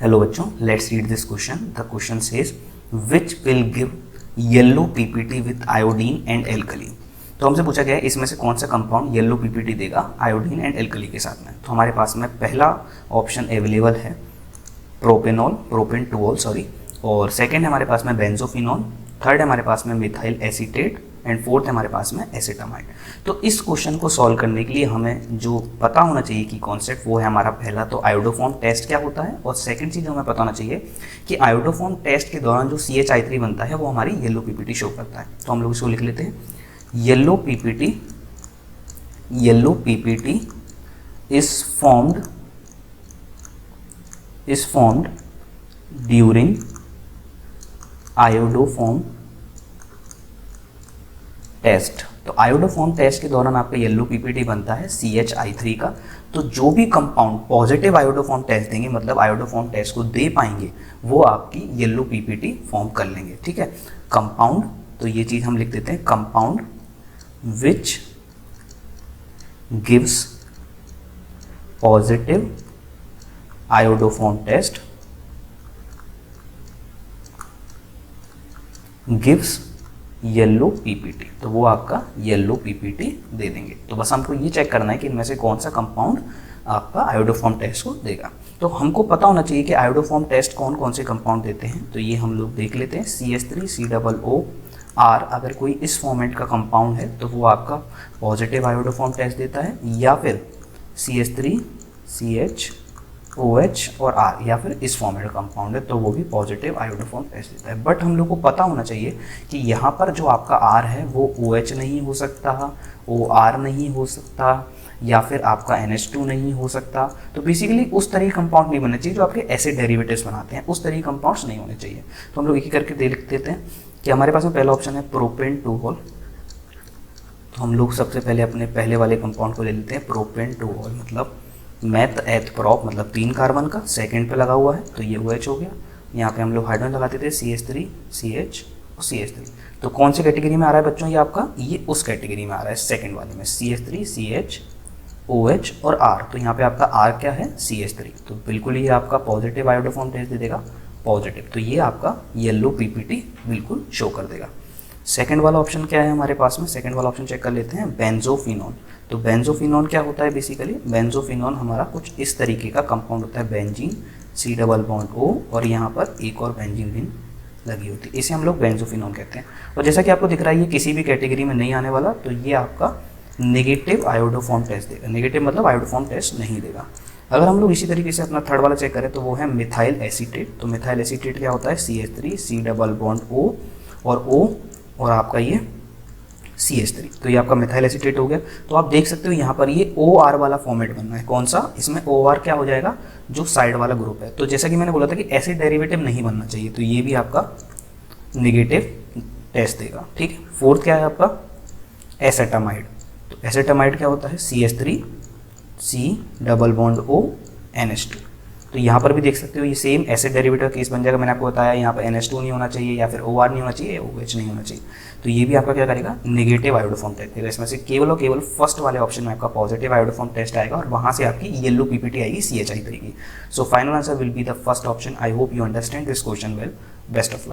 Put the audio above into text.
Hello बच्चों, let's read this question. The question says which will give yellow PPT with iodine and alkali. तो हमसे पूछा गया है इसमें से कौन सा कंपाउंड येलो पीपीटी देगा आयोडीन एंड एल्कली के साथ में। तो हमारे पास में पहला ऑप्शन अवेलेबल है प्रोपेन-2-ol सॉरी, और सेकंड है हमारे पास में बेंजोफिनोन, थर्ड है हमारे पास में मिथाइल एसीटेट एंड फोर्थ है हमारे पास में एसिटामाइड। तो इस क्वेश्चन को सॉल्व करने के लिए हमें जो पता होना चाहिए कि कॉन्सेप्ट, वो है हमारा पहला तो आयोडोफॉर्म टेस्ट क्या होता है, और सेकंड चीज़ हमें पता होना चाहिए कि आयोडोफॉर्म टेस्ट के दौरान जो CH3 बनता है वो हमारी येलो पीपीटी शो करता है। तो हम लोग इसको लिख लेते हैं, yellow PPT is formed during iodoform test. तो आयोडोफॉर्म टेस्ट के दौरान आपका येलो पीपीटी बनता है CH3 का। तो जो भी कंपाउंड पॉजिटिव आयोडोफॉर्म टेस्ट देंगे, मतलब आयोडोफॉर्म टेस्ट को दे पाएंगे, वो आपकी येलो पीपीटी फॉर्म कर लेंगे। ठीक है, कंपाउंड, तो ये चीज हम लिख देते हैं, compound which gives positive iodoform test gives yellow PPT. तो वो आपका येलो पीपीटी दे देंगे। तो बस हमको ये चेक करना है कि इनमें से कौन सा कंपाउंड आपका आयोडोफॉर्म टेस्ट को देगा। तो हमको पता होना चाहिए कि आयोडोफॉर्म टेस्ट कौन कौन से कंपाउंड देते हैं। तो ये हम लोग देख लेते हैं, CH3COOR अगर कोई इस फॉर्मेट का कंपाउंड है तो वो आपका पॉजिटिव आयोडोफॉर्म टेस्ट देता है, या फिर CH3CHOH और R, या फिर इस फॉर्मेट का कंपाउंड है तो वो भी पॉजिटिव आयोडोफॉर्म टेस्ट देता है। बट हम लोग को पता होना चाहिए कि यहाँ पर जो आपका R है वो OH नहीं हो सकता, OR नहीं हो सकता, या फिर आपका NH2 नहीं हो सकता। तो बेसिकली उस तरह के कंपाउंड नहीं बनना चाहिए जो आपके एसिड डेरिवेटिव्स बनाते हैं, उस तरह के कंपाउंड्स नहीं होने चाहिए। तो हम लोग एक ही करके देख देते हैं कि हमारे पास में पहला ऑप्शन है प्रोपेन-2-ol। तो हम लोग सबसे पहले अपने पहले वाले कंपाउंड को ले लेते हैं, प्रोपेन-2-ol मतलब मैथ एथ प्रॉप, मतलब 3 कार्बन का, सेकंड पे लगा हुआ है तो ये OH हो गया। यहाँ पे हम लोग हाइड्रोजन लगाते थे CH3 CH और CH3। तो कौन सी कैटेगरी में आ रहा है बच्चों ये आपका, ये उस कैटेगरी में आ रहा है, सेकंड वाले में CH3 CH OH और R। तो यहाँ पे आपका R क्या है, CH3। तो बिल्कुल ये आपका पॉजिटिव आयोडोफॉर्म टेस्ट दे देगा, पॉजिटिव। तो ये आपका येलो पीपीटी बिल्कुल शो कर देगा। सेकंड वाला ऑप्शन क्या है हमारे पास में, सेकंड वाला ऑप्शन चेक कर लेते हैं, बेंजोफिनोन। तो बेंजोफिनोन क्या होता है बेसिकली, बेंजोफिनोन हमारा कुछ इस तरीके का कंपाउंड होता है, बेंजीन C+O और यहाँ पर एक और बेंजीन रिंग लगी होती है, इसे हम लोग बेंजोफिनोन कहते हैं। और जैसा कि आपको दिख रहा है ये किसी भी कैटेगरी में नहीं आने वाला, तो ये आपका नेगेटिव आयोडोफॉर्म टेस्ट देगा। नेगेटिव मतलब आयोडोफॉर्म टेस्ट नहीं देगा। अगर हम लोग इसी तरीके से अपना थर्ड वाला चेक करें तो वो है मिथाइल एसीटेट। तो मिथाइल एसीटेट क्या होता है, CH3 C+O और O और आपका ये CH3। तो ये आपका मिथाइल एसीटेट हो गया। तो आप देख सकते हो यहाँ पर ये OR वाला फॉर्मेट बनना है। कौन सा, इसमें OR क्या हो जाएगा, जो साइड वाला ग्रुप है। तो जैसा कि मैंने बोला था कि एसिड डेरिवेटिव नहीं बनना चाहिए, तो ये भी आपका नेगेटिव टेस्ट देगा। ठीक है, फोर्थ क्या है आपका, एसिटामाइड। तो एसिटामाइड क्या होता है, CH3 C+O NH2। तो यहाँ पर भी देख सकते हो ये सेम एसिड डेरिवेटिव केस बन जाएगा। मैंने आपको बताया यहाँ पर NH2 नहीं होना चाहिए, या फिर OR नहीं होना चाहिए, OH नहीं होना चाहिए। तो ये भी आपका क्या करेगा, नेगेटिव आयोडोफॉर्म टेस्ट देगा। इसमें से केवल और केवल फर्स्ट वाले ऑप्शन में आपका पॉजिटिव आयोडोफॉर्म टेस्ट आएगा और वहाँ से आपकी येलो पीपीटी आएगी CH3 की। So final answer will be the first option. I hope you understand this question well. Best of luck.